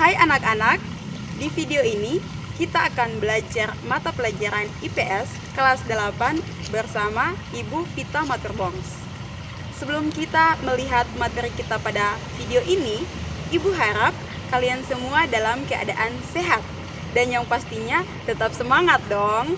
Hai anak-anak, di video ini kita akan belajar mata pelajaran IPS kelas 8 bersama Ibu Vita Maturbongs. Sebelum kita melihat materi kita pada video ini, Ibu harap kalian semua dalam keadaan sehat dan yang pastinya tetap semangat dong.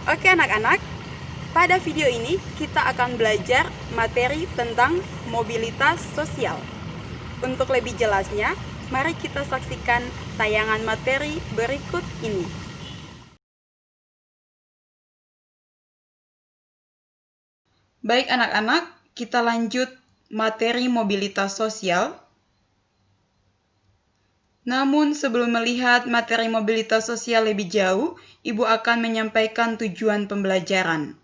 Oke anak-anak, pada video ini kita akan belajar materi tentang mobilitas sosial. Untuk lebih jelasnya, mari kita saksikan tayangan materi berikut ini. Baik anak-anak, kita lanjut materi mobilitas sosial. Namun sebelum melihat materi mobilitas sosial lebih jauh, Ibu akan menyampaikan tujuan pembelajaran.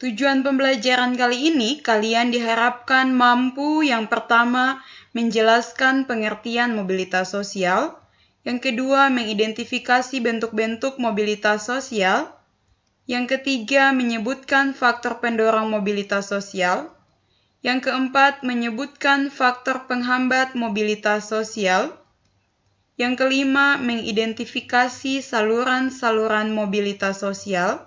Tujuan pembelajaran kali ini, kalian diharapkan mampu yang pertama menjelaskan pengertian mobilitas sosial, yang kedua mengidentifikasi bentuk-bentuk mobilitas sosial, yang ketiga menyebutkan faktor pendorong mobilitas sosial, yang keempat menyebutkan faktor penghambat mobilitas sosial, yang kelima mengidentifikasi saluran-saluran mobilitas sosial,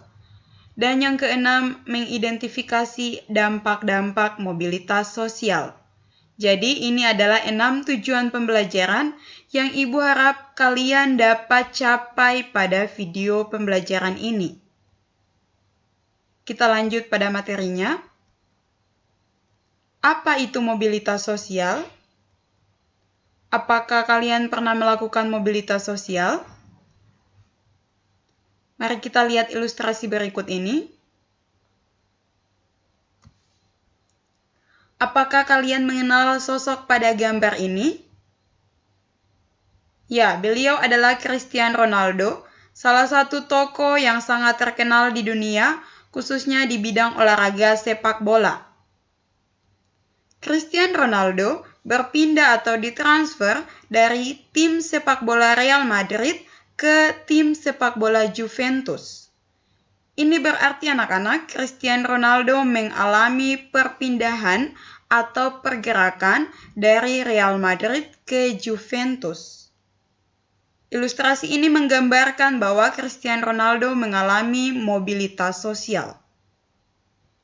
dan yang keenam, mengidentifikasi dampak-dampak mobilitas sosial. Jadi, ini adalah 6 tujuan pembelajaran yang Ibu harap kalian dapat capai pada video pembelajaran ini. Kita lanjut pada materinya. Apa itu mobilitas sosial? Apakah kalian pernah melakukan mobilitas sosial? Mari kita lihat ilustrasi berikut ini. Apakah kalian mengenal sosok pada gambar ini? Ya, beliau adalah Cristiano Ronaldo, salah satu tokoh yang sangat terkenal di dunia, khususnya di bidang olahraga sepak bola. Cristiano Ronaldo berpindah atau ditransfer dari tim sepak bola Real Madrid ke tim sepak bola Juventus. Ini berarti anak-anak, Cristiano Ronaldo mengalami perpindahan atau pergerakan dari Real Madrid ke Juventus. Ilustrasi ini menggambarkan bahwa Cristiano Ronaldo mengalami mobilitas sosial.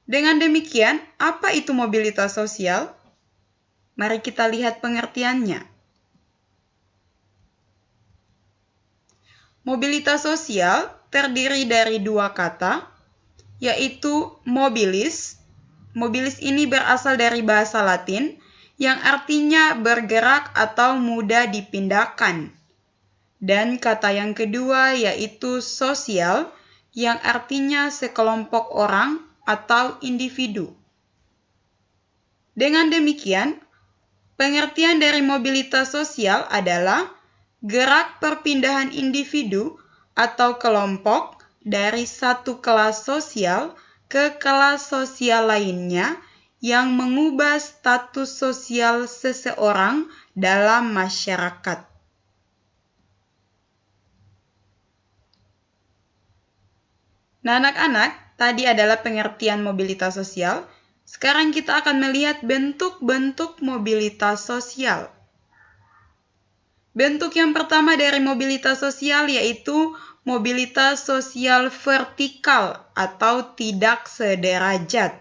Dengan demikian, apa itu mobilitas sosial? Mari kita lihat pengertiannya. Mobilitas sosial terdiri dari dua kata, yaitu mobilis. Mobilis ini berasal dari bahasa Latin yang artinya bergerak atau mudah dipindahkan. Dan kata yang kedua yaitu sosial yang artinya sekelompok orang atau individu. Dengan demikian, pengertian dari mobilitas sosial adalah gerak perpindahan individu atau kelompok dari satu kelas sosial ke kelas sosial lainnya yang mengubah status sosial seseorang dalam masyarakat. Nah, anak-anak, tadi adalah pengertian mobilitas sosial. Sekarang kita akan melihat bentuk-bentuk mobilitas sosial. Bentuk yang pertama dari mobilitas sosial yaitu mobilitas sosial vertikal atau tidak sederajat.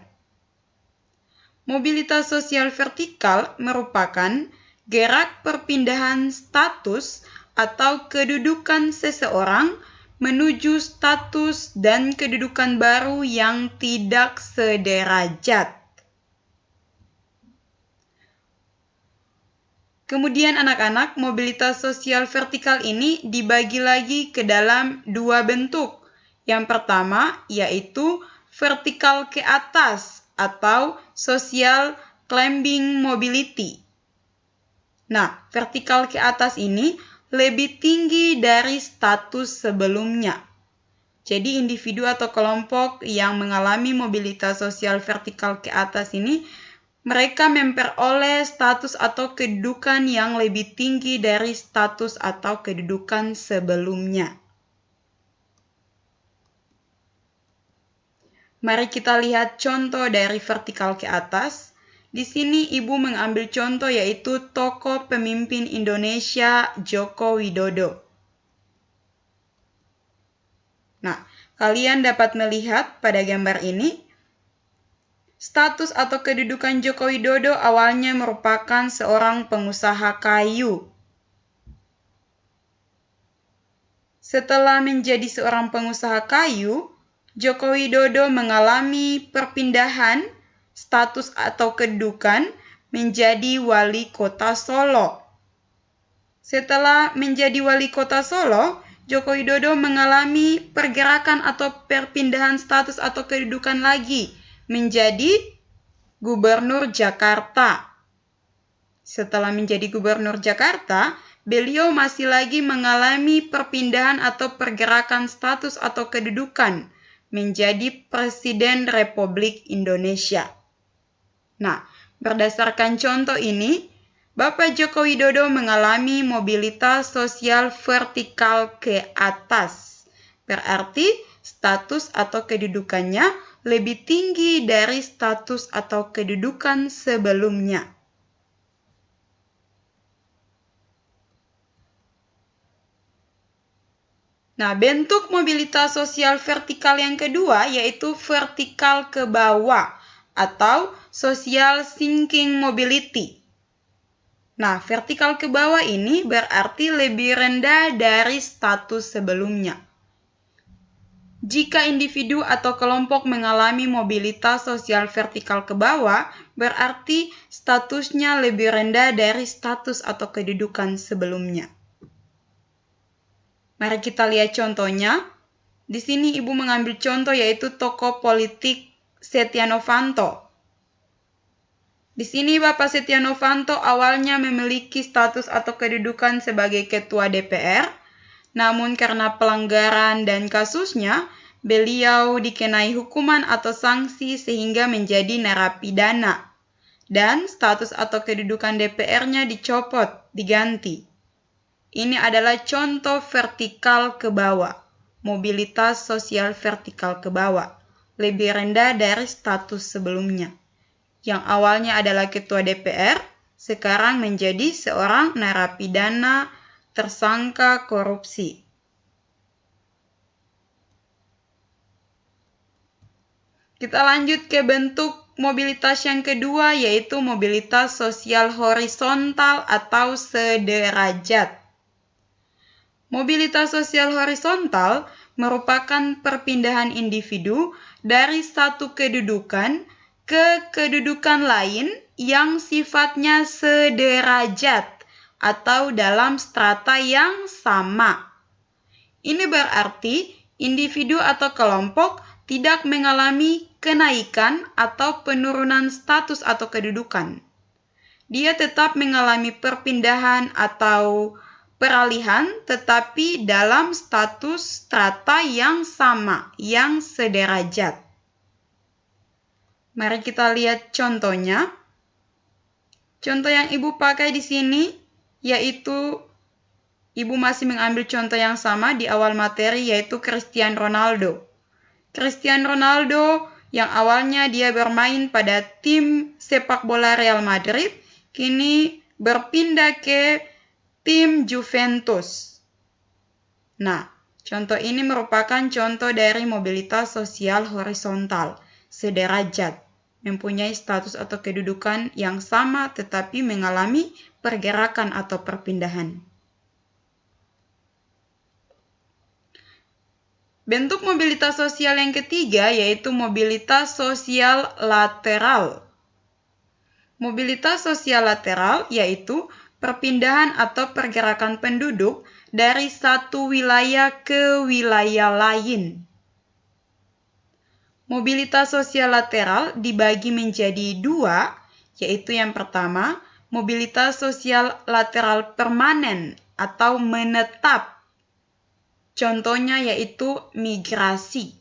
Mobilitas sosial vertikal merupakan gerak perpindahan status atau kedudukan seseorang menuju status dan kedudukan baru yang tidak sederajat. Kemudian anak-anak, mobilitas sosial vertikal ini dibagi lagi ke dalam dua bentuk. Yang pertama yaitu vertikal ke atas atau social climbing mobility. Nah, vertikal ke atas ini lebih tinggi dari status sebelumnya. Jadi individu atau kelompok yang mengalami mobilitas sosial vertikal ke atas ini, mereka memperoleh status atau kedudukan yang lebih tinggi dari status atau kedudukan sebelumnya. Mari kita lihat contoh dari vertikal ke atas. Di sini Ibu mengambil contoh yaitu tokoh pemimpin Indonesia Joko Widodo. Nah, kalian dapat melihat pada gambar ini, status atau kedudukan Joko Widodo awalnya merupakan seorang pengusaha kayu. Setelah menjadi seorang pengusaha kayu, Joko Widodo mengalami perpindahan status atau kedudukan menjadi wali kota Solo. Setelah menjadi wali kota Solo, Joko Widodo mengalami pergerakan atau perpindahan status atau kedudukan lagi menjadi Gubernur Jakarta. Setelah menjadi Gubernur Jakarta, beliau masih lagi mengalami perpindahan atau pergerakan status atau kedudukan menjadi Presiden Republik Indonesia. Nah, berdasarkan contoh ini, Bapak Joko Widodo mengalami mobilitas sosial vertikal ke atas. Berarti status atau kedudukannya lebih tinggi dari status atau kedudukan sebelumnya. Nah, bentuk mobilitas sosial vertikal yang kedua yaitu vertikal ke bawah atau social sinking mobility. Nah, vertikal ke bawah ini berarti lebih rendah dari status sebelumnya. Jika individu atau kelompok mengalami mobilitas sosial vertikal ke bawah, berarti statusnya lebih rendah dari status atau kedudukan sebelumnya. Mari kita lihat contohnya. Di sini Ibu mengambil contoh yaitu tokoh politik Setia Novanto. Di sini Bapak Setia Novanto awalnya memiliki status atau kedudukan sebagai Ketua DPR, namun karena pelanggaran dan kasusnya, beliau dikenai hukuman atau sanksi sehingga menjadi narapidana. Dan status atau kedudukan DPR-nya dicopot, diganti. Ini adalah contoh vertikal ke bawah, mobilitas sosial vertikal ke bawah, lebih rendah dari status sebelumnya. Yang awalnya adalah ketua DPR, sekarang menjadi seorang narapidana tersangka korupsi. Kita lanjut ke bentuk mobilitas yang kedua, yaitu mobilitas sosial horizontal atau sederajat. Mobilitas sosial horizontal merupakan perpindahan individu dari satu kedudukan ke kedudukan lain yang sifatnya sederajat atau dalam strata yang sama. Ini berarti individu atau kelompok tidak mengalami kenaikan atau penurunan status atau kedudukan. Dia tetap mengalami perpindahan atau peralihan, tetapi dalam status strata yang sama, yang sederajat. Mari kita lihat contohnya. Contoh yang Ibu pakai di sini, yaitu Ibu masih mengambil contoh yang sama di awal materi, yaitu Cristiano Ronaldo. Cristiano Ronaldo yang awalnya dia bermain pada tim sepak bola Real Madrid, kini berpindah ke tim Juventus. Nah, contoh ini merupakan contoh dari mobilitas sosial horizontal, sederajat, mempunyai status atau kedudukan yang sama tetapi mengalami pergerakan atau perpindahan. Bentuk mobilitas sosial yang ketiga yaitu mobilitas sosial lateral. Mobilitas sosial lateral yaitu perpindahan atau pergerakan penduduk dari satu wilayah ke wilayah lain. Mobilitas sosial lateral dibagi menjadi dua, yaitu yang pertama, mobilitas sosial lateral permanen atau menetap. Contohnya yaitu migrasi.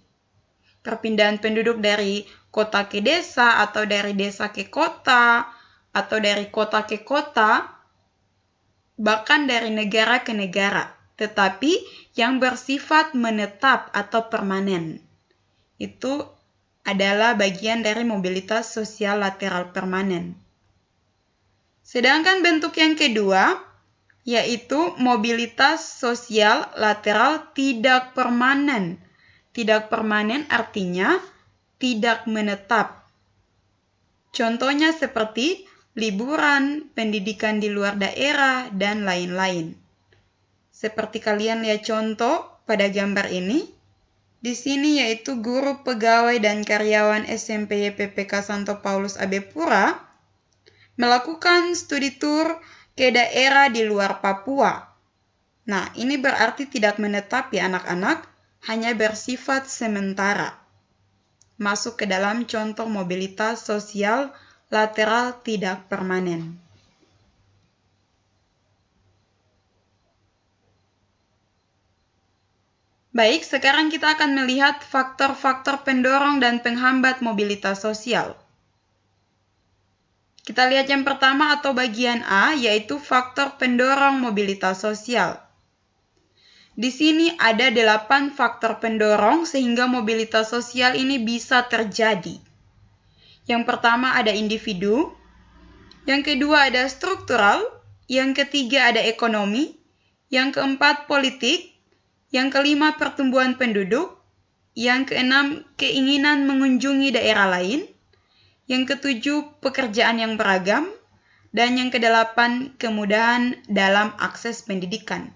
Perpindahan penduduk dari kota ke desa atau dari desa ke kota atau dari kota ke kota, bahkan dari negara ke negara, tetapi yang bersifat menetap atau permanen. Itu adalah bagian dari mobilitas sosial lateral permanen. Sedangkan bentuk yang kedua, yaitu mobilitas sosial lateral tidak permanen. Tidak permanen artinya tidak menetap. Contohnya seperti liburan, pendidikan di luar daerah, dan lain-lain. Seperti kalian lihat contoh pada gambar ini, di sini yaitu guru, pegawai, dan karyawan SMP YPPK Santo Paulus Abepura melakukan studi tur ke daerah di luar Papua. Nah, ini berarti tidak menetap ya anak-anak, hanya bersifat sementara. Masuk ke dalam contoh mobilitas sosial lateral tidak permanen. Baik, sekarang kita akan melihat faktor-faktor pendorong dan penghambat mobilitas sosial. Kita lihat yang pertama atau bagian A, yaitu faktor pendorong mobilitas sosial. Di sini ada 8 faktor pendorong sehingga mobilitas sosial ini bisa terjadi. Yang pertama ada individu, yang kedua ada struktural, yang ketiga ada ekonomi, yang keempat politik, yang kelima pertumbuhan penduduk, yang keenam keinginan mengunjungi daerah lain, yang ketujuh pekerjaan yang beragam, dan yang kedelapan kemudahan dalam akses pendidikan.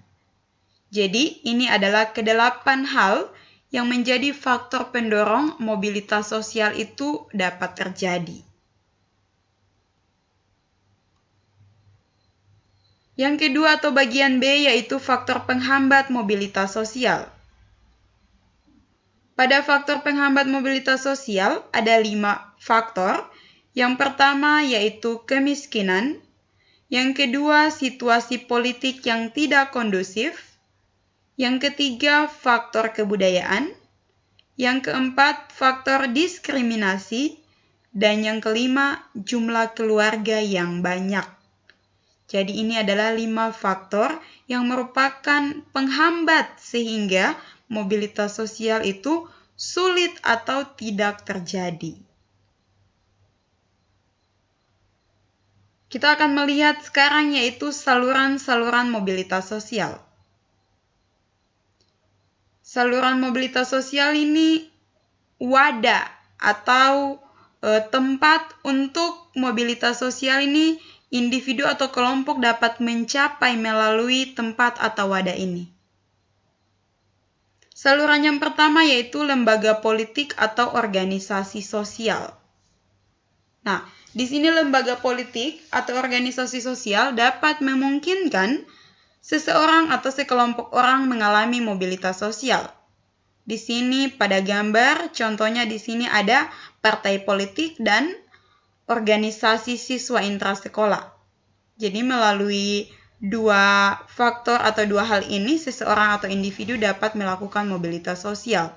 Jadi ini adalah kedelapan hal yang menjadi faktor pendorong mobilitas sosial itu dapat terjadi. Yang kedua atau bagian B yaitu faktor penghambat mobilitas sosial. Pada faktor penghambat mobilitas sosial ada 5 faktor. Yang pertama yaitu kemiskinan, yang kedua situasi politik yang tidak kondusif, yang ketiga faktor kebudayaan, yang keempat faktor diskriminasi, dan yang kelima jumlah keluarga yang banyak. Jadi ini adalah 5 faktor yang merupakan penghambat sehingga mobilitas sosial itu sulit atau tidak terjadi. Kita akan melihat sekarang yaitu saluran-saluran mobilitas sosial. Saluran mobilitas sosial ini wadah atau tempat untuk mobilitas sosial ini individu atau kelompok dapat mencapai melalui tempat atau wadah ini. Saluran yang pertama yaitu lembaga politik atau organisasi sosial. Nah, di sini lembaga politik atau organisasi sosial dapat memungkinkan seseorang atau sekelompok orang mengalami mobilitas sosial. Di sini pada gambar, contohnya di sini ada partai politik dan organisasi siswa intrasekolah. Jadi melalui 2 faktor atau 2 hal ini, seseorang atau individu dapat melakukan mobilitas sosial.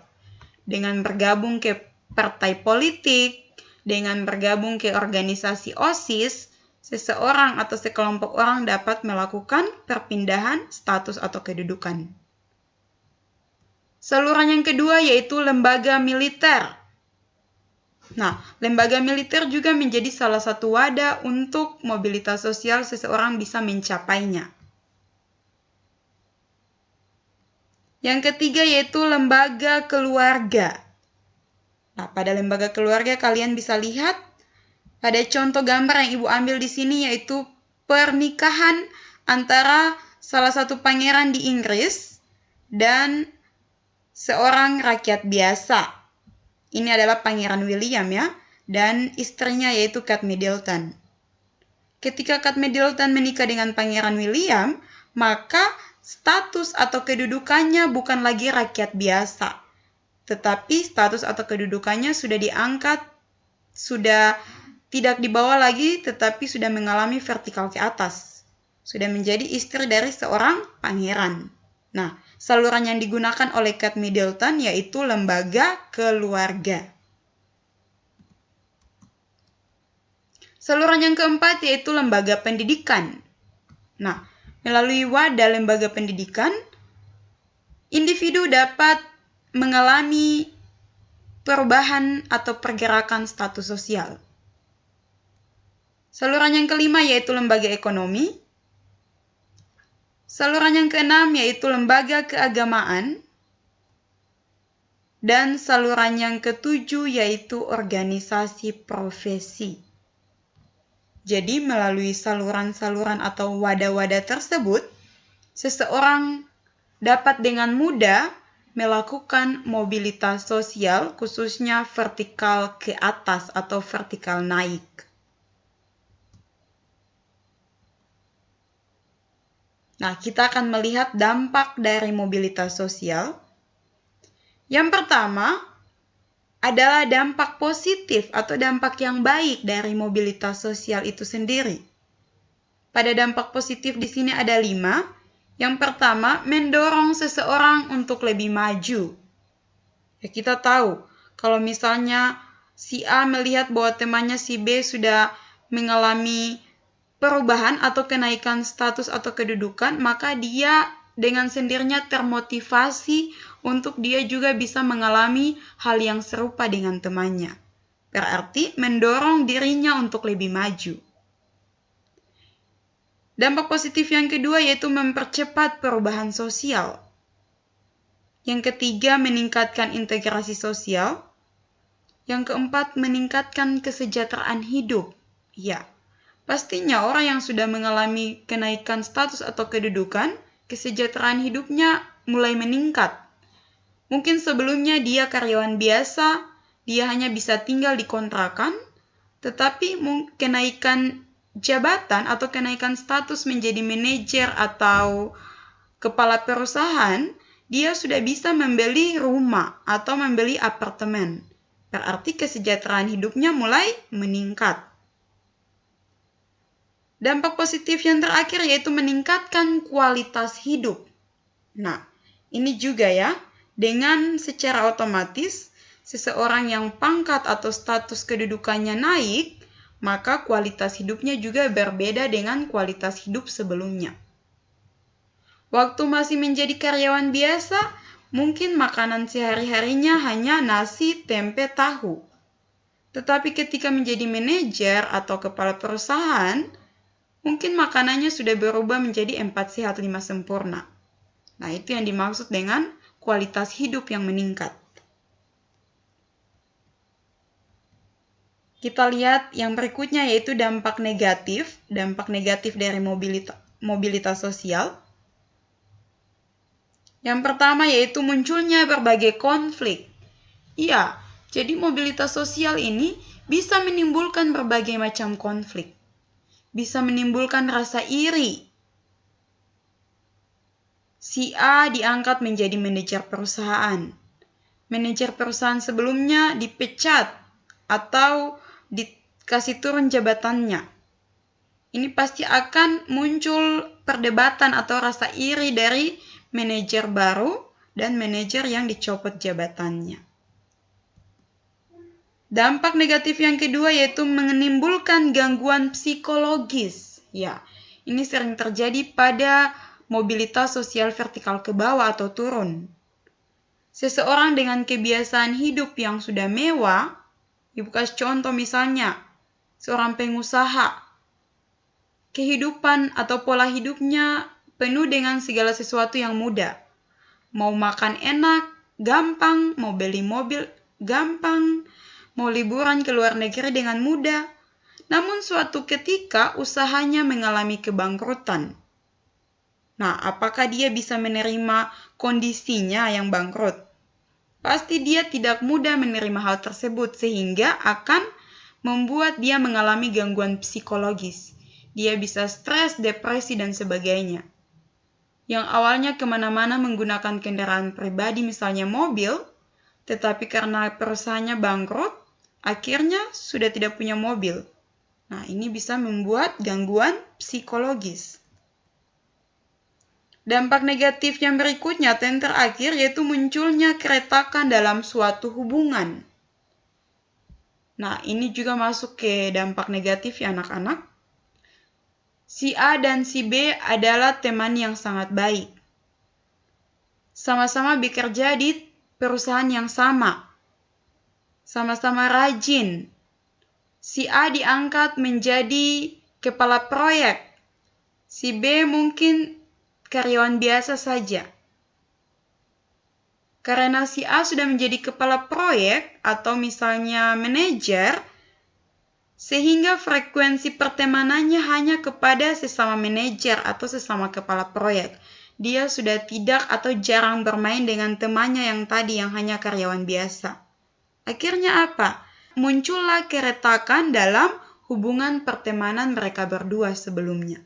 Dengan bergabung ke partai politik, dengan bergabung ke organisasi OSIS, seseorang atau sekelompok orang dapat melakukan perpindahan status atau kedudukan. Saluran yang kedua yaitu lembaga militer. Nah, lembaga militer juga menjadi salah satu wadah untuk mobilitas sosial seseorang bisa mencapainya. Yang ketiga yaitu lembaga keluarga. Nah, pada lembaga keluarga kalian bisa lihat pada contoh gambar yang Ibu ambil di sini yaitu pernikahan antara salah satu pangeran di Inggris dan seorang rakyat biasa. Ini adalah Pangeran William ya, dan istrinya yaitu Kate Middleton. Ketika Kate Middleton menikah dengan Pangeran William, maka status atau kedudukannya bukan lagi rakyat biasa. Tetapi status atau kedudukannya sudah diangkat, sudah tidak dibawa lagi, tetapi sudah mengalami vertikal ke atas. Sudah menjadi istri dari seorang pangeran. Nah, saluran yang digunakan oleh Kate Middleton yaitu lembaga keluarga. Saluran yang keempat yaitu lembaga pendidikan. Nah, melalui wadah lembaga pendidikan, individu dapat mengalami perubahan atau pergerakan status sosial. Saluran yang kelima yaitu lembaga ekonomi. Saluran yang keenam yaitu lembaga keagamaan. Dan saluran yang ketujuh yaitu organisasi profesi. Jadi melalui saluran-saluran atau wadah-wadah tersebut, seseorang dapat dengan mudah melakukan mobilitas sosial, khususnya vertikal ke atas atau vertikal naik. Nah, kita akan melihat dampak dari mobilitas sosial. Yang pertama adalah dampak positif atau dampak yang baik dari mobilitas sosial itu sendiri. Pada dampak positif di sini ada 5. Yang pertama, mendorong seseorang untuk lebih maju. Ya, kita tahu kalau misalnya si A melihat bahwa temannya si B sudah mengalami perubahan atau kenaikan status atau kedudukan, maka dia dengan sendirinya termotivasi untuk dia juga bisa mengalami hal yang serupa dengan temannya. Berarti mendorong dirinya untuk lebih maju. Dampak positif yang kedua yaitu mempercepat perubahan sosial. Yang ketiga, meningkatkan integrasi sosial. Yang keempat, meningkatkan kesejahteraan hidup. Ya, pastinya orang yang sudah mengalami kenaikan status atau kedudukan, kesejahteraan hidupnya mulai meningkat. Mungkin sebelumnya dia karyawan biasa, dia hanya bisa tinggal di kontrakan, tetapi kenaikan jabatan atau kenaikan status menjadi manajer atau kepala perusahaan, dia sudah bisa membeli rumah atau membeli apartemen. Berarti kesejahteraan hidupnya mulai meningkat. Dampak positif yang terakhir yaitu meningkatkan kualitas hidup. Nah, ini juga ya, dengan secara otomatis seseorang yang pangkat atau status kedudukannya naik, maka kualitas hidupnya juga berbeda dengan kualitas hidup sebelumnya. Waktu masih menjadi karyawan biasa, mungkin makanan sehari-harinya hanya nasi, tempe, tahu. Tetapi ketika menjadi manajer atau kepala perusahaan, mungkin makanannya sudah berubah menjadi 4 sehat 5 sempurna. Nah, itu yang dimaksud dengan kualitas hidup yang meningkat. Kita lihat yang berikutnya yaitu dampak negatif dari mobilitas sosial. Yang pertama yaitu munculnya berbagai konflik. Iya, jadi mobilitas sosial ini bisa menimbulkan berbagai macam konflik. Bisa menimbulkan rasa iri. Si A diangkat menjadi manajer perusahaan. Manajer perusahaan sebelumnya dipecat atau dikasih turun jabatannya. Ini pasti akan muncul perdebatan atau rasa iri dari manajer baru dan manajer yang dicopot jabatannya. Dampak negatif yang kedua yaitu menimbulkan gangguan psikologis. Ya, ini sering terjadi pada mobilitas sosial vertikal ke bawah atau turun. Seseorang dengan kebiasaan hidup yang sudah mewah, ibu kasih contoh misalnya, seorang pengusaha, kehidupan atau pola hidupnya penuh dengan segala sesuatu yang mudah. Mau makan enak, gampang, mau beli mobil, gampang, mau liburan ke luar negeri dengan mudah. Namun suatu ketika usahanya mengalami kebangkrutan. Nah, apakah dia bisa menerima kondisinya yang bangkrut? Pasti dia tidak mudah menerima hal tersebut sehingga akan membuat dia mengalami gangguan psikologis. Dia bisa stres, depresi, dan sebagainya. Yang awalnya kemana-mana menggunakan kendaraan pribadi misalnya mobil, tetapi karena perusahaannya bangkrut, akhirnya sudah tidak punya mobil. Nah, ini bisa membuat gangguan psikologis. Dampak negatif yang berikutnya atau yang terakhir yaitu munculnya keretakan dalam suatu hubungan. Nah, ini juga masuk ke dampak negatif ya anak-anak. Si A dan si B adalah teman yang sangat baik. Sama-sama bekerja di perusahaan yang sama. sama-sama rajin. Si A diangkat menjadi kepala proyek. Si B mungkin karyawan biasa saja. Karena si A sudah menjadi kepala proyek atau misalnya manajer, sehingga frekuensi pertemanannya hanya kepada sesama manajer atau sesama kepala proyek. Dia sudah tidak atau jarang bermain dengan temannya yang tadi yang hanya karyawan biasa. Akhirnya apa? Muncullah keretakan dalam hubungan pertemanan mereka berdua sebelumnya.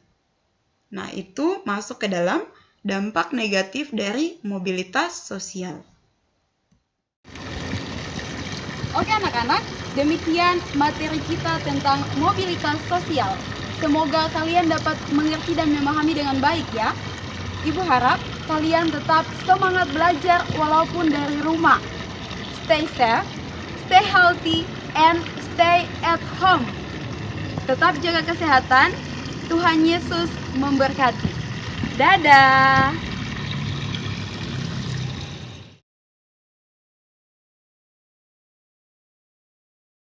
Nah, itu masuk ke dalam dampak negatif dari mobilitas sosial. Oke anak-anak, demikian materi kita tentang mobilitas sosial. Semoga kalian dapat mengerti dan memahami dengan baik ya. Ibu harap kalian tetap semangat belajar walaupun dari rumah. Stay safe, stay healthy, and stay at home. Tetap jaga kesehatan. Tuhan Yesus memberkati. Dadah!